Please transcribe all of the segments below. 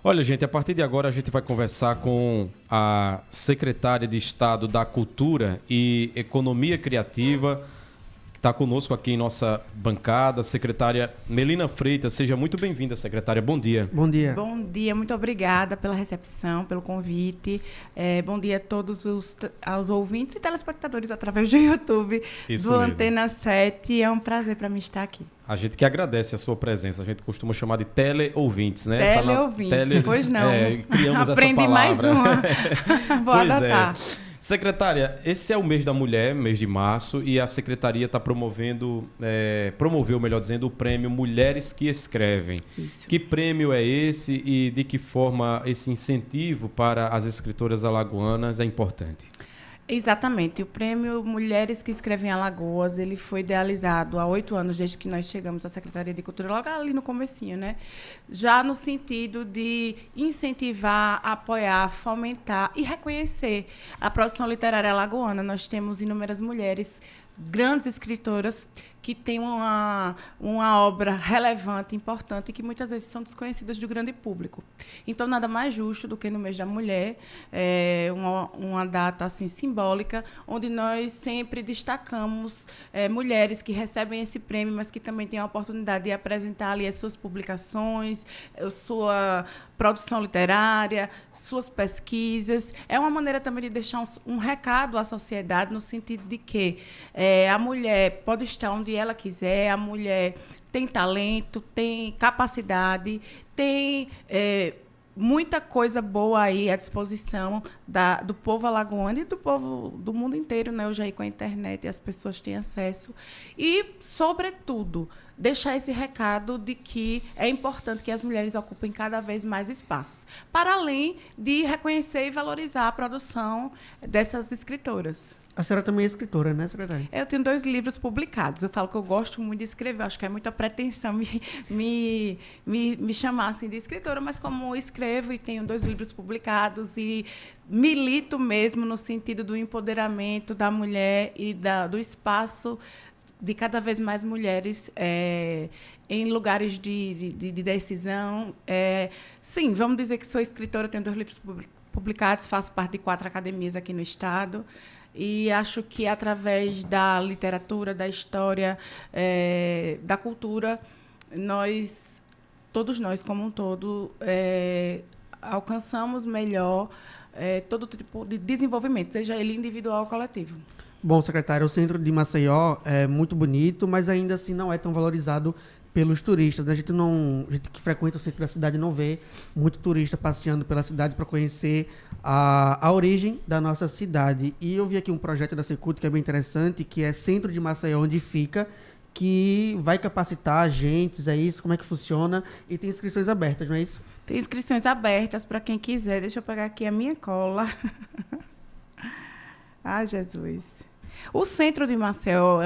Olha, gente, a partir de agora a gente vai conversar com a secretária de Estado da Cultura e Economia Criativa, que está conosco aqui em nossa bancada, secretária Melina Freitas. Seja muito bem-vinda, secretária. Bom dia. Bom dia. Bom dia, muito obrigada pela recepção, pelo convite. Bom dia a todos aos ouvintes e telespectadores através do YouTube Isso do mesmo. Antena 7. É um prazer para mim estar aqui. A gente que agradece a sua presença. A gente costuma chamar de teleouvintes, né? Teleouvintes, pois não. Criamos Aprendi essa palavra. mais uma. Vou Pois adotar. Secretária, esse é o mês da mulher, mês de março, e a secretaria está promoveu, melhor dizendo, o prêmio Mulheres que Escrevem. Isso. Que prêmio é esse e de que forma esse incentivo para as escritoras alagoanas é importante? Exatamente. O prêmio Mulheres que Escrevem em Alagoas, ele foi idealizado há 8 anos, desde que nós chegamos à Secretaria de Cultura, logo ali no comecinho, né? Já no sentido de incentivar, apoiar, fomentar e reconhecer a produção literária alagoana. Nós temos inúmeras mulheres, grandes escritoras, que têm uma obra relevante, importante, e que muitas vezes são desconhecidas do grande público. Então, nada mais justo do que no mês da mulher, uma data assim simbólica, onde nós sempre destacamos mulheres que recebem esse prêmio, mas que também têm a oportunidade de apresentar ali as suas publicações, sua produção literária, suas pesquisas. É uma maneira também de deixar um recado à sociedade, no sentido de que a mulher pode estar onde ela quiser, a mulher tem talento, tem capacidade, tem muita coisa boa aí à disposição do povo alagoano e do povo do mundo inteiro, né? Hoje aí com a internet as pessoas têm acesso. E, sobretudo, deixar esse recado de que é importante que as mulheres ocupem cada vez mais espaços, para além de reconhecer e valorizar a produção dessas escritoras. A senhora também é escritora, né, secretária? Eu tenho 2 livros publicados. Eu falo que eu gosto muito de escrever. Acho que é muita pretensão me chamar assim de escritora, mas como escrevo e tenho 2 livros publicados e milito mesmo no sentido do empoderamento da mulher e do espaço de cada vez mais mulheres em lugares de decisão. Sim, vamos dizer que sou escritora, tenho 2 livros publicados, faço parte de 4 academias aqui no estado. E acho que, através da literatura, da história, da cultura, todos nós, como um todo, alcançamos melhor todo tipo de desenvolvimento, seja ele individual ou coletivo. Bom, secretária, o centro de Maceió é muito bonito, mas ainda assim não é tão valorizado pelos turistas, né? A gente que frequenta o centro da cidade não vê muito turista passeando pela cidade para conhecer a origem da nossa cidade. E eu vi aqui um projeto da Secult que é bem interessante, que é Centro de Maceió, onde fica, que vai capacitar agentes, é isso? Como é que funciona? E tem inscrições abertas, não é isso? Tem inscrições abertas para quem quiser. Deixa eu pegar aqui a minha cola. Ah, Jesus. O centro de Maceió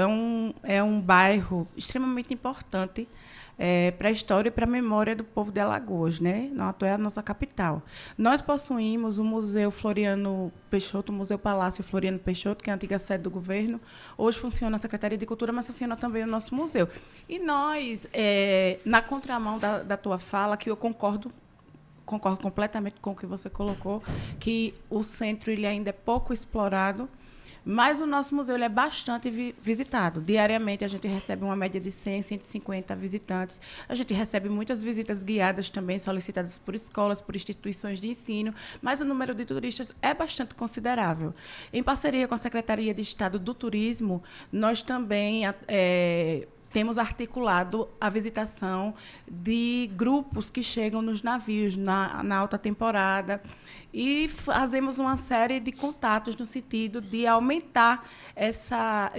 é um bairro extremamente importante para a história e para a memória do povo de Alagoas, né? Não à toa é a nossa capital. Nós possuímos o Museu Floriano Peixoto, o Museu Palácio Floriano Peixoto, que é a antiga sede do governo. Hoje funciona a Secretaria de Cultura, mas funciona também o nosso museu. E nós, na contramão da tua fala, que eu concordo completamente com o que você colocou, que o centro ele ainda é pouco explorado, mas o nosso museu ele é bastante visitado. Diariamente, a gente recebe uma média de 100, 150 visitantes. A gente recebe muitas visitas guiadas também, solicitadas por escolas, por instituições de ensino, mas o número de turistas é bastante considerável. Em parceria com a Secretaria de Estado do Turismo, nós também temos articulado a visitação de grupos que chegam nos navios na alta temporada e fazemos uma série de contatos no sentido de aumentar essa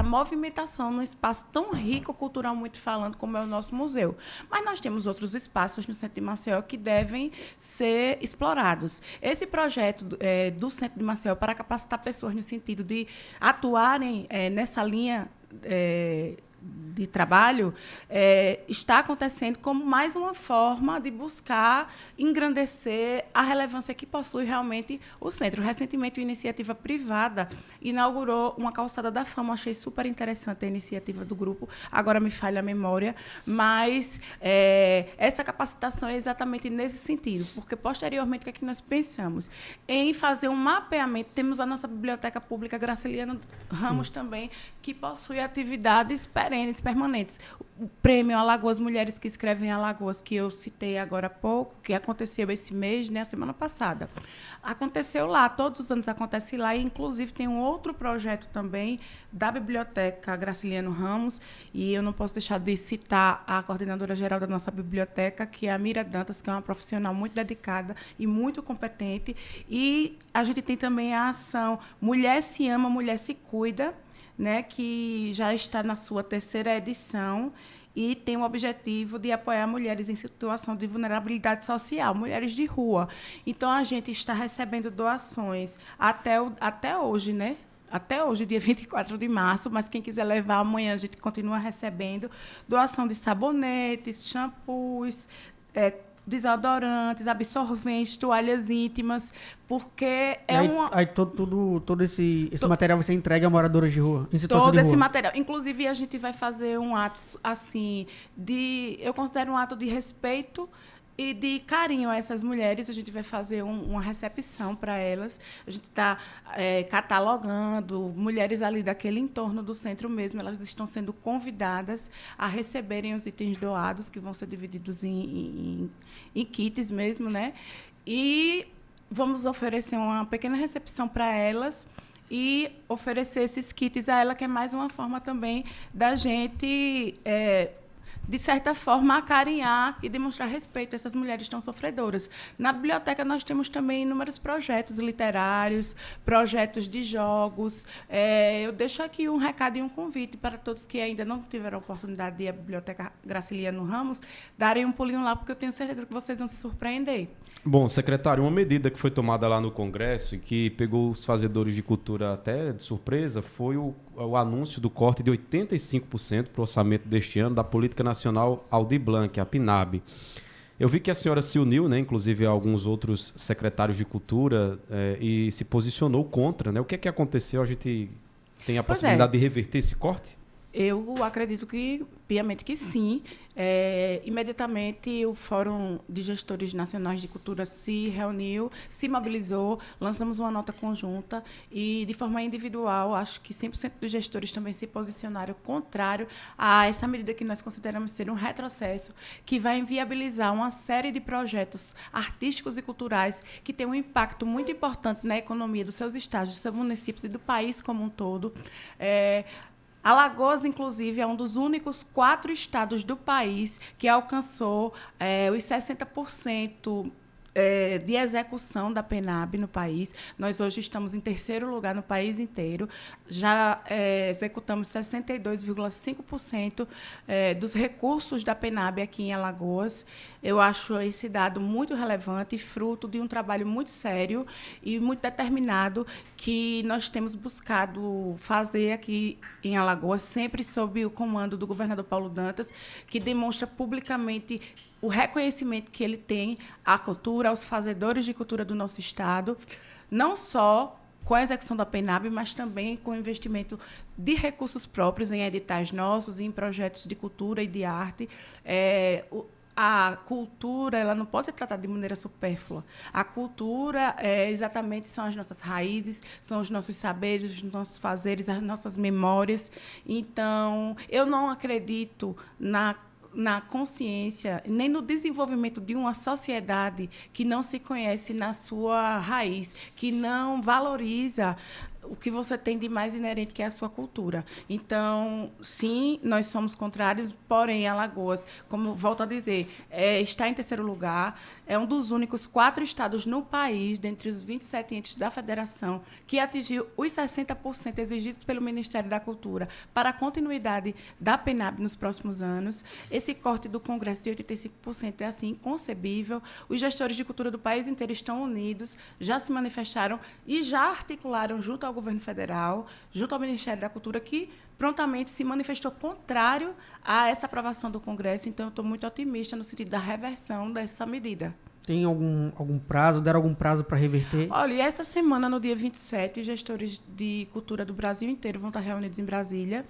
movimentação num espaço tão rico culturalmente falando como é o nosso museu. Mas nós temos outros espaços no centro de Maceió que devem ser explorados. Esse projeto do centro de Maceió para capacitar pessoas no sentido de atuarem nessa linha de trabalho está acontecendo como mais uma forma de buscar engrandecer a relevância que possui realmente o centro. Recentemente, uma iniciativa privada inaugurou uma calçada da fama. Eu achei super interessante a iniciativa do grupo, agora me falha a memória, mas essa capacitação é exatamente nesse sentido, porque, posteriormente, o que é que nós pensamos? Em fazer um mapeamento. Temos a nossa Biblioteca Pública Graciliano Ramos também, que possui atividades perenes, permanentes. O prêmio Alagoas Mulheres que Escrevem em Alagoas, que eu citei agora há pouco, que aconteceu esse mês, né, a semana passada. Aconteceu lá, todos os anos acontece lá, e inclusive tem um outro projeto também da Biblioteca Graciliano Ramos, e eu não posso deixar de citar a coordenadora geral da nossa biblioteca, que é a Mira Dantas, que é uma profissional muito dedicada e muito competente. E a gente tem também a ação Mulher se Ama, Mulher se Cuida, né, que já está na sua 3ª edição e tem o objetivo de apoiar mulheres em situação de vulnerabilidade social, mulheres de rua. Então, a gente está recebendo doações até hoje, né? Até hoje, dia 24 de março, mas quem quiser levar amanhã, a gente continua recebendo doação de sabonetes, shampoos, desodorantes, absorventes, toalhas íntimas, porque Aí todo esse material você entrega a moradoras de rua, em situação de rua. Todo esse material. Inclusive, a gente vai fazer um ato, assim, eu considero um ato de respeito e de carinho a essas mulheres. A gente vai fazer uma recepção para elas. A gente está catalogando mulheres ali daquele entorno do centro mesmo. Elas estão sendo convidadas a receberem os itens doados, que vão ser divididos em kits mesmo, né? E vamos oferecer uma pequena recepção para elas e oferecer esses kits a ela, que é mais uma forma também da gente de certa forma, acarinhar e demonstrar respeito a essas mulheres tão sofredoras. Na biblioteca, nós temos também inúmeros projetos literários, projetos de jogos. Eu deixo aqui um recado e um convite para todos que ainda não tiveram a oportunidade de ir à Biblioteca Graciliano Ramos, darem um pulinho lá, porque eu tenho certeza que vocês vão se surpreender. Bom, secretário, uma medida que foi tomada lá no Congresso e que pegou os fazedores de cultura até de surpresa foi o anúncio do corte de 85% para o orçamento deste ano da Política Nacional Aldir Blanc, a PNAB. Eu vi que a senhora se uniu, né, inclusive a alguns outros secretários de cultura, e se posicionou contra, né? O que é que aconteceu? A gente tem a possibilidade de reverter esse corte? Eu acredito que, piamente, que sim. Imediatamente, o Fórum de Gestores Nacionais de Cultura se reuniu, se mobilizou, lançamos uma nota conjunta e, de forma individual, acho que 100% dos gestores também se posicionaram contrário a essa medida que nós consideramos ser um retrocesso, que vai inviabilizar uma série de projetos artísticos e culturais que têm um impacto muito importante na economia dos seus estados, dos seus municípios e do país como um todo. Alagoas, inclusive, é um dos únicos 4 estados do país que alcançou os 60% de execução da PNAB no país. Nós hoje estamos em 3º lugar no país inteiro. Já executamos 62,5% dos recursos da PNAB aqui em Alagoas. Eu acho esse dado muito relevante, fruto de um trabalho muito sério e muito determinado que nós temos buscado fazer aqui em Alagoas, sempre sob o comando do governador Paulo Dantas, que demonstra publicamente o reconhecimento que ele tem à cultura, aos fazedores de cultura do nosso estado, não só com a execução da PNAB, mas também com o investimento de recursos próprios em editais nossos, em projetos de cultura e de arte. A cultura, ela não pode ser tratada de maneira supérflua. A cultura exatamente são as nossas raízes, são os nossos saberes, os nossos fazeres, as nossas memórias. Então, eu não acredito na consciência, nem no desenvolvimento de uma sociedade que não se conhece na sua raiz, que não valoriza o que você tem de mais inerente, que é a sua cultura. Então, sim, nós somos contrários, porém, Alagoas, como volto a dizer, está em 3º lugar, é um dos únicos 4 estados no país, dentre os 27 entes da federação, que atingiu os 60% exigidos pelo Ministério da Cultura para a continuidade da PNAB nos próximos anos. Esse corte do Congresso de 85% é, assim, inconcebível. Os gestores de cultura do país inteiro estão unidos, já se manifestaram e já articularam junto ao governo federal, junto ao Ministério da Cultura, que prontamente se manifestou contrário a essa aprovação do Congresso. Então, eu estou muito otimista no sentido da reversão dessa medida. Tem algum prazo? Deram algum prazo para reverter? Olha, e essa semana, no dia 27, gestores de cultura do Brasil inteiro vão estar reunidos em Brasília.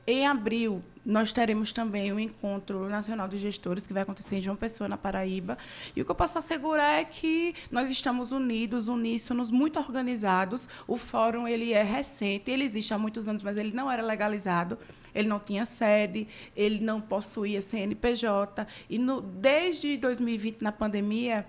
Em abril, nós teremos também o Encontro Nacional de Gestores, que vai acontecer em João Pessoa, na Paraíba. E o que eu posso assegurar é que nós estamos unidos, uníssonos, muito organizados. O fórum ele é recente, ele existe há muitos anos, mas ele não era legalizado. Ele não tinha sede, ele não possuía CNPJ. E desde 2020, na pandemia,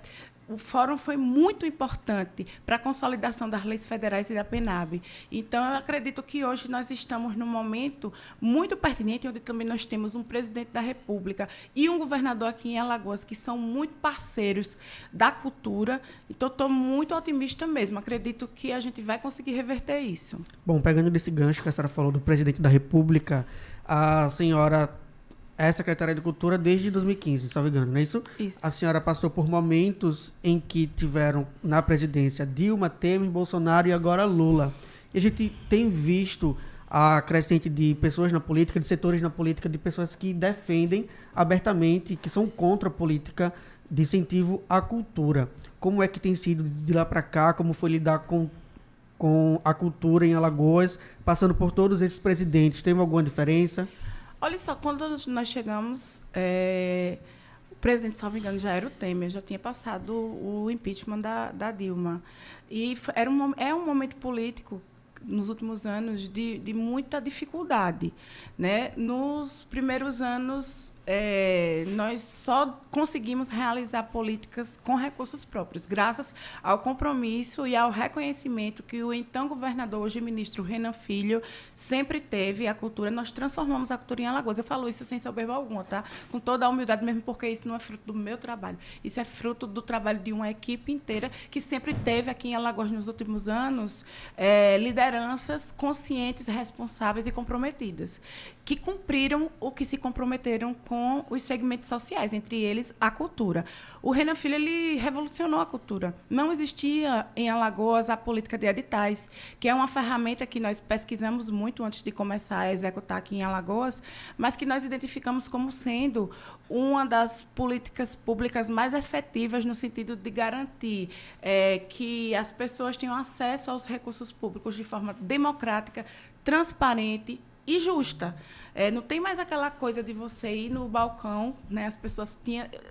o fórum foi muito importante para a consolidação das leis federais e da PENAB. Então, eu acredito que hoje nós estamos num momento muito pertinente, onde também nós temos um presidente da República e um governador aqui em Alagoas, que são muito parceiros da cultura. Então, estou muito otimista mesmo. Acredito que a gente vai conseguir reverter isso. Bom, pegando desse gancho que a senhora falou do presidente da República, a senhora é secretária de Cultura desde 2015, se não me engano, não é isso? Isso. A senhora passou por momentos em que tiveram na presidência Dilma, Temer, Bolsonaro e agora Lula. E a gente tem visto a crescente de pessoas na política, de setores na política, de pessoas que defendem abertamente, que são contra a política de incentivo à cultura. Como é que tem sido de lá para cá? Como foi lidar com a cultura em Alagoas, passando por todos esses presidentes? Teve alguma diferença? Olha só, quando nós chegamos, o presidente, salvo engano, já era o Temer, já tinha passado o impeachment da Dilma. E é um momento político, nos últimos anos, de muita dificuldade, né? Nos primeiros anos, nós só conseguimos realizar políticas com recursos próprios, graças ao compromisso e ao reconhecimento que o então governador, hoje ministro Renan Filho, sempre teve à cultura. Nós transformamos a cultura em Alagoas. Eu falo isso sem soberba alguma, tá? Com toda a humildade, mesmo porque isso não é fruto do meu trabalho. Isso é fruto do trabalho de uma equipe inteira que sempre teve aqui em Alagoas, nos últimos anos, lideranças conscientes, responsáveis e comprometidas, que cumpriram o que se comprometeram com os segmentos sociais, entre eles a cultura. O Renan Filho ele revolucionou a cultura. Não existia em Alagoas a política de editais, que é uma ferramenta que nós pesquisamos muito antes de começar a executar aqui em Alagoas, mas que nós identificamos como sendo uma das políticas públicas mais efetivas no sentido de garantir que as pessoas tenham acesso aos recursos públicos de forma democrática, transparente e justa. Não tem mais aquela coisa de você ir no balcão, né? As pessoas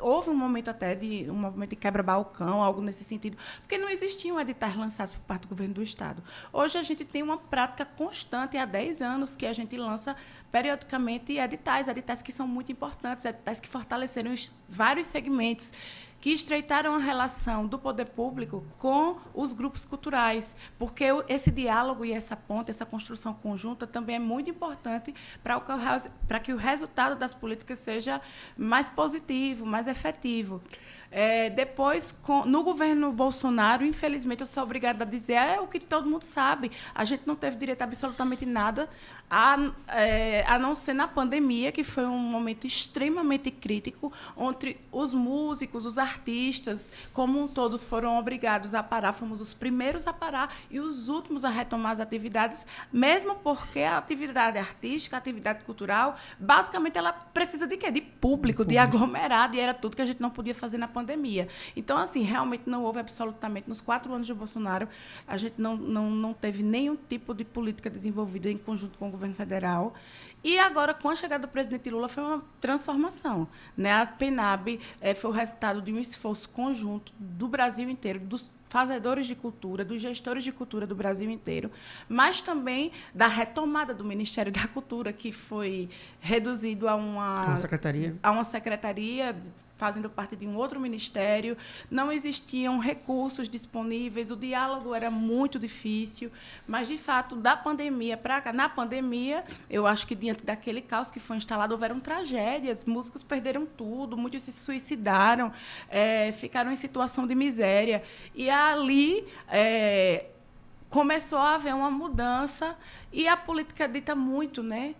houve um momento até de um movimento de quebra-balcão, algo nesse sentido, porque não existiam editais lançados por parte do governo do Estado. Hoje a gente tem uma prática constante, há 10 anos, que a gente lança periodicamente editais que são muito importantes, editais que fortaleceram vários segmentos, que estreitaram a relação do poder público com os grupos culturais, porque esse diálogo e essa ponte, essa construção conjunta também é muito importante para que o resultado das políticas seja mais positivo, mais efetivo. Depois, no governo Bolsonaro, infelizmente, eu sou obrigada a dizer o que todo mundo sabe. A gente não teve direito a absolutamente nada, a não ser na pandemia, que foi um momento extremamente crítico, onde os músicos, os artistas, como um todo, foram obrigados a parar. Fomos os primeiros a parar e os últimos a retomar as atividades, mesmo porque a atividade artística, a atividade cultural, basicamente, ela precisa de quê? De público, de aglomerado, e era tudo que a gente não podia fazer na pandemia. Então, assim, realmente não houve absolutamente, nos 4 anos de Bolsonaro, a gente não teve nenhum tipo de política desenvolvida em conjunto com o governo federal. E agora, com a chegada do presidente Lula, foi uma transformação, né? A PENAB foi o resultado de um esforço conjunto do Brasil inteiro, dos fazedores de cultura, dos gestores de cultura do Brasil inteiro, mas também da retomada do Ministério da Cultura, que foi reduzido a uma secretaria, fazendo parte de um outro ministério. Não existiam recursos disponíveis, o diálogo era muito difícil, mas, de fato, da pandemia para cá, na pandemia, eu acho que, diante daquele caos que foi instalado, houveram tragédias, músicos perderam tudo, muitos se suicidaram, ficaram em situação de miséria. E ali começou a haver uma mudança, e a política dita muito, né?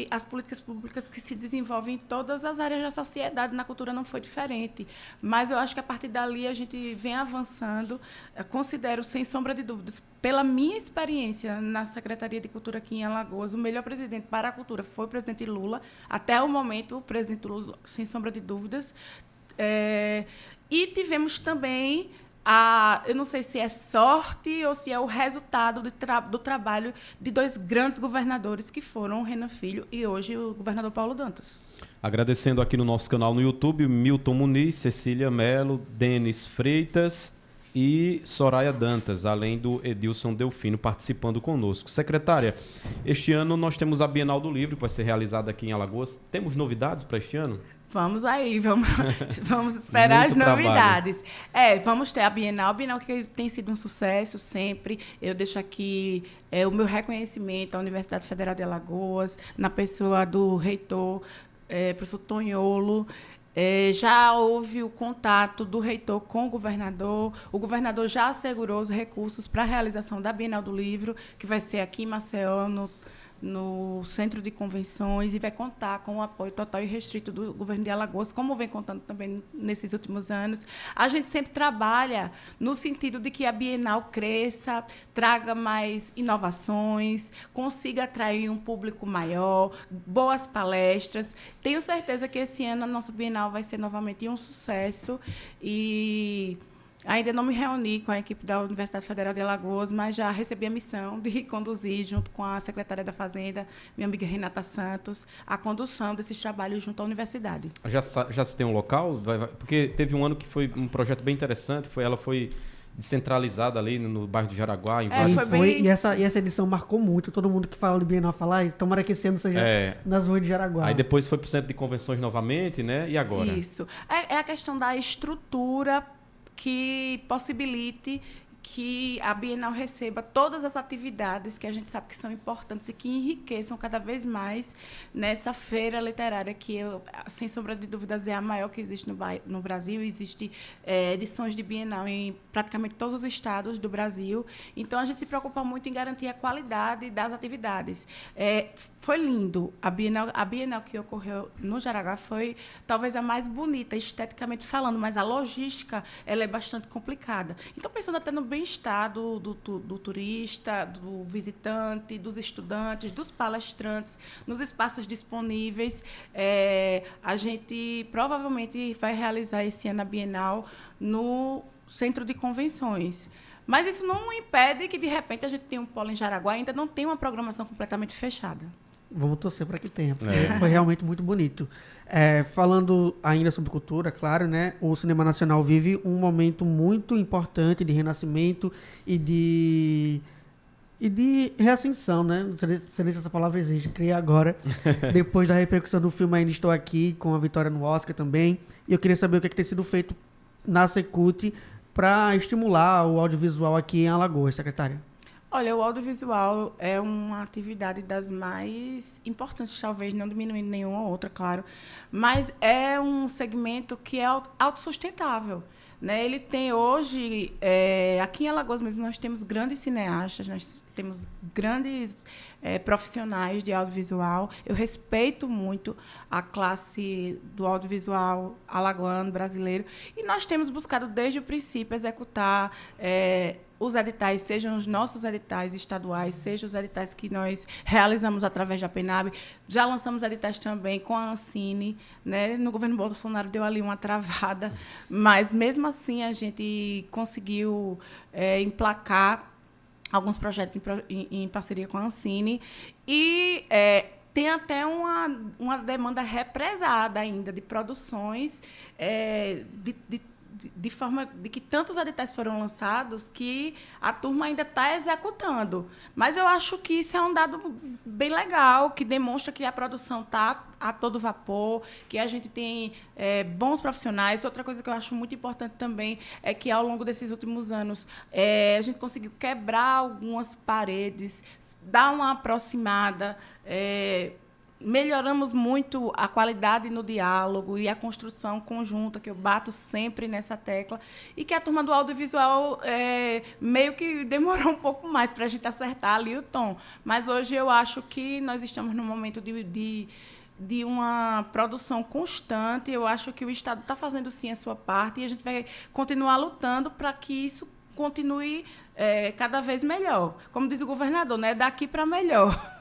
as políticas públicas que se desenvolvem em todas as áreas da sociedade, na cultura não foi diferente. Mas eu acho que, a partir dali, a gente vem avançando. Eu considero, sem sombra de dúvidas, pela minha experiência na Secretaria de Cultura aqui em Alagoas, o melhor presidente para a cultura foi o presidente Lula. Até o momento, o presidente Lula, sem sombra de dúvidas. E tivemos também... eu não sei se é sorte ou se é o resultado do trabalho de 2 grandes governadores, que foram o Renan Filho e hoje o governador Paulo Dantas. Agradecendo aqui no nosso canal no YouTube, Milton Muniz, Cecília Melo, Denis Freitas e Soraya Dantas, além do Edilson Delfino participando conosco. Secretária, este ano nós temos a Bienal do Livro, que vai ser realizada aqui em Alagoas. Temos novidades para este ano? Vamos aí, vamos esperar as novidades. Vamos ter a Bienal que tem sido um sucesso sempre. Eu deixo aqui o meu reconhecimento à Universidade Federal de Alagoas, na pessoa do reitor, professor Tonholo. Já houve o contato do reitor com o governador já assegurou os recursos para a realização da Bienal do Livro, que vai ser aqui em Maceió, no Centro de Convenções, e vai contar com o apoio total e restrito do governo de Alagoas, como vem contando também nesses últimos anos. A gente sempre trabalha no sentido de que a Bienal cresça, traga mais inovações, consiga atrair um público maior, boas palestras. Tenho certeza que esse ano a nossa Bienal vai ser novamente um sucesso e... Ainda não me reuni com a equipe da Universidade Federal de Alagoas, mas já recebi a missão de conduzir, junto com a secretária da Fazenda, minha amiga Renata Santos, a condução desses trabalhos junto à universidade. Já se tem um local? Porque teve um ano que foi um projeto bem interessante, ela foi descentralizada ali no bairro de Jaraguá. E essa edição marcou muito. Todo mundo que fala de Bienal fala, tomara que esse ano seja nas ruas de Jaraguá. Aí depois foi para o Centro de Convenções novamente, né? E agora? Isso. É a questão da estrutura que possibilite que a Bienal receba todas as atividades que a gente sabe que são importantes e que enriqueçam cada vez mais nessa feira literária que, sem sombra de dúvidas, é a maior que existe no Brasil. Existem edições de Bienal em praticamente todos os estados do Brasil. Então, a gente se preocupa muito em garantir a qualidade das atividades. Foi lindo. A Bienal que ocorreu no Jaraguá foi talvez a mais bonita, esteticamente falando, mas a logística ela é bastante complicada. Então, pensando até no bem-estar do turista, do visitante, dos estudantes, dos palestrantes, nos espaços disponíveis, a gente provavelmente vai realizar esse ano a Bienal no Centro de Convenções. Mas isso não impede que, de repente, a gente tenha um polo em Jaraguá e ainda não tem uma programação completamente fechada. Vamos torcer para que tenha, porque foi realmente muito bonito. Falando ainda sobre cultura, claro, né? O cinema nacional vive um momento muito importante de renascimento e de reascensão, né? Não sei se essa palavra existe, criei agora, depois da repercussão do filme Ainda Estou Aqui, com a vitória no Oscar também. E eu queria saber o que tem sido feito na Secult para estimular o audiovisual aqui em Alagoas, secretária. Olha, o audiovisual é uma atividade das mais importantes, talvez, não diminuindo nenhuma outra, claro, mas é um segmento que é autossustentável. Né? Ele tem hoje, aqui em Alagoas mesmo, nós temos grandes cineastas, nós temos grandes profissionais de audiovisual. Eu respeito muito a classe do audiovisual alagoano, brasileiro, e nós temos buscado, desde o princípio, executar os editais, sejam os nossos editais estaduais, sejam os editais que nós realizamos através da PENAB. Já lançamos editais também com a Ancine, né? No governo Bolsonaro deu ali uma travada, mas, mesmo assim, a gente conseguiu emplacar alguns projetos em parceria com a Ancine e tem até uma demanda represada ainda de produções de forma de que tantos editais foram lançados que a turma ainda está executando. Mas eu acho que isso é um dado bem legal, que demonstra que a produção está a todo vapor, que a gente tem bons profissionais. Outra coisa que eu acho muito importante também é que, ao longo desses últimos anos, a gente conseguiu quebrar algumas paredes, dar uma aproximada, melhoramos muito a qualidade no diálogo e a construção conjunta, que eu bato sempre nessa tecla, e que a turma do audiovisual meio que demorou um pouco mais para a gente acertar ali o tom. Mas hoje eu acho que nós estamos num momento de uma produção constante. Eu acho que o Estado está fazendo, sim, a sua parte, e a gente vai continuar lutando para que isso continue cada vez melhor. Como diz o governador, né? Daqui para melhor.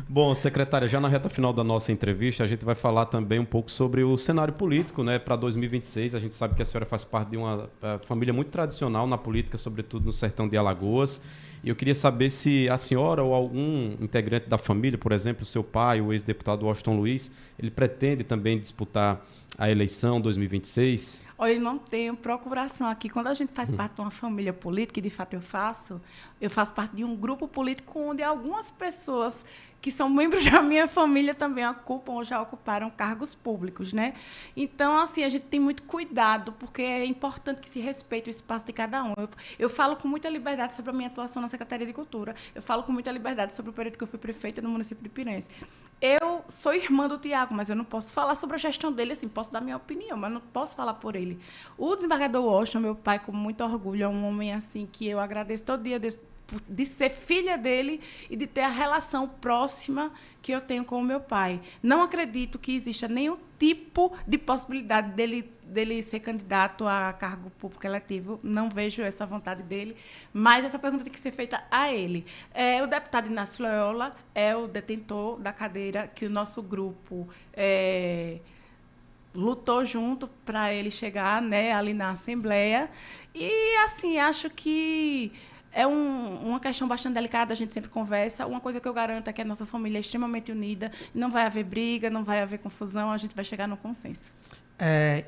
Bom, secretária, já na reta final da nossa entrevista, a gente vai falar também um pouco sobre o cenário político, né, para 2026. A gente sabe que a senhora faz parte de uma família muito tradicional na política, sobretudo no sertão de Alagoas. E eu queria saber se a senhora ou algum integrante da família, por exemplo, seu pai, o ex-deputado Washington Luiz, ele pretende também disputar a eleição 2026? Olha, eu não tenho procuração aqui. Quando a gente faz parte de uma família política, e de fato eu faço parte de um grupo político onde algumas pessoas que são membros da minha família também ocupam ou já ocuparam cargos públicos, né? Então, assim, a gente tem muito cuidado, porque é importante que se respeite o espaço de cada um. Eu falo com muita liberdade sobre a minha atuação na Secretaria de Cultura, eu falo com muita liberdade sobre o período que eu fui prefeita no município de Piranhas. Eu sou irmã do Tiago, mas eu não posso falar sobre a gestão dele, assim, posso dar minha opinião, mas não posso falar por ele. O desembargador Washington, meu pai, com muito orgulho, é um homem assim que eu agradeço todo dia de ser filha dele e de ter a relação próxima que eu tenho com o meu pai. Não acredito que exista nenhum tipo de possibilidade dele ser candidato a cargo público eletivo. Não vejo essa vontade dele, mas essa pergunta tem que ser feita a ele. O deputado Inácio Loyola é o detentor da cadeira que o nosso grupo lutou junto para ele chegar, né, ali na Assembleia. E, assim, acho que é uma questão bastante delicada, a gente sempre conversa. Uma coisa que eu garanto é que a nossa família é extremamente unida, não vai haver briga, não vai haver confusão, a gente vai chegar no consenso.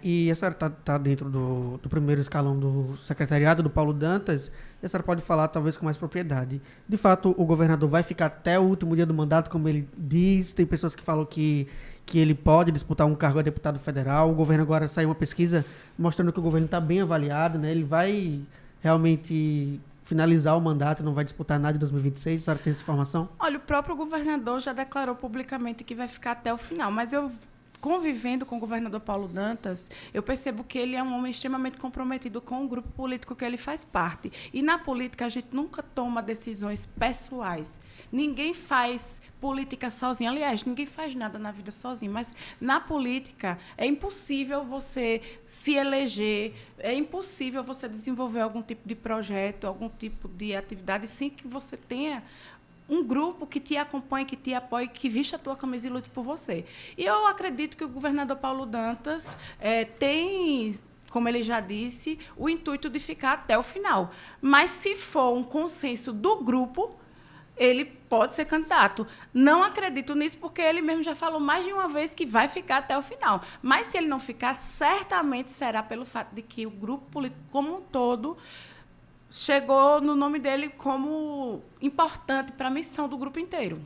E a senhora está dentro do primeiro escalão do secretariado, do Paulo Dantas, e a senhora pode falar talvez com mais propriedade. De fato, o governador vai ficar até o último dia do mandato, como ele diz. Tem pessoas que falam que ele pode disputar um cargo a deputado federal. O governo agora saiu uma pesquisa mostrando que o governo está bem avaliado, né? Ele vai realmente finalizar o mandato, não vai disputar nada em 2026? A senhora tem essa informação? Olha, o próprio governador já declarou publicamente que vai ficar até o final, mas eu, convivendo com o governador Paulo Dantas, eu percebo que ele é um homem extremamente comprometido com o grupo político que ele faz parte. E na política a gente nunca toma decisões pessoais. Ninguém faz política sozinho. Aliás, ninguém faz nada na vida sozinho. Mas na política é impossível você se eleger, é impossível você desenvolver algum tipo de projeto, algum tipo de atividade sem que você tenha um grupo que te acompanhe, que te apoie, que vista a tua camisa e lute por você. E eu acredito que o governador Paulo Dantas tem, como ele já disse, o intuito de ficar até o final. Mas, se for um consenso do grupo, ele pode ser candidato. Não acredito nisso, porque ele mesmo já falou mais de uma vez que vai ficar até o final. Mas, se ele não ficar, certamente será pelo fato de que o grupo político como um todo chegou no nome dele como importante para a missão do grupo inteiro.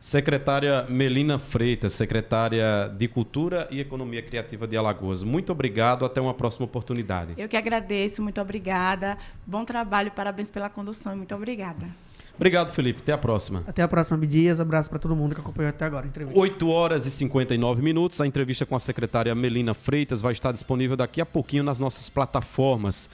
Secretária Melina Freitas, secretária de Cultura e Economia Criativa de Alagoas, muito obrigado, até uma próxima oportunidade. Eu que agradeço, muito obrigada. Bom trabalho, parabéns pela condução e muito obrigada. Obrigado, Felipe. Até a próxima. Até a próxima, Bidias. Abraço para todo mundo que acompanhou até agora a entrevista. 8h59. A entrevista com a secretária Melina Freitas vai estar disponível daqui a pouquinho nas nossas plataformas.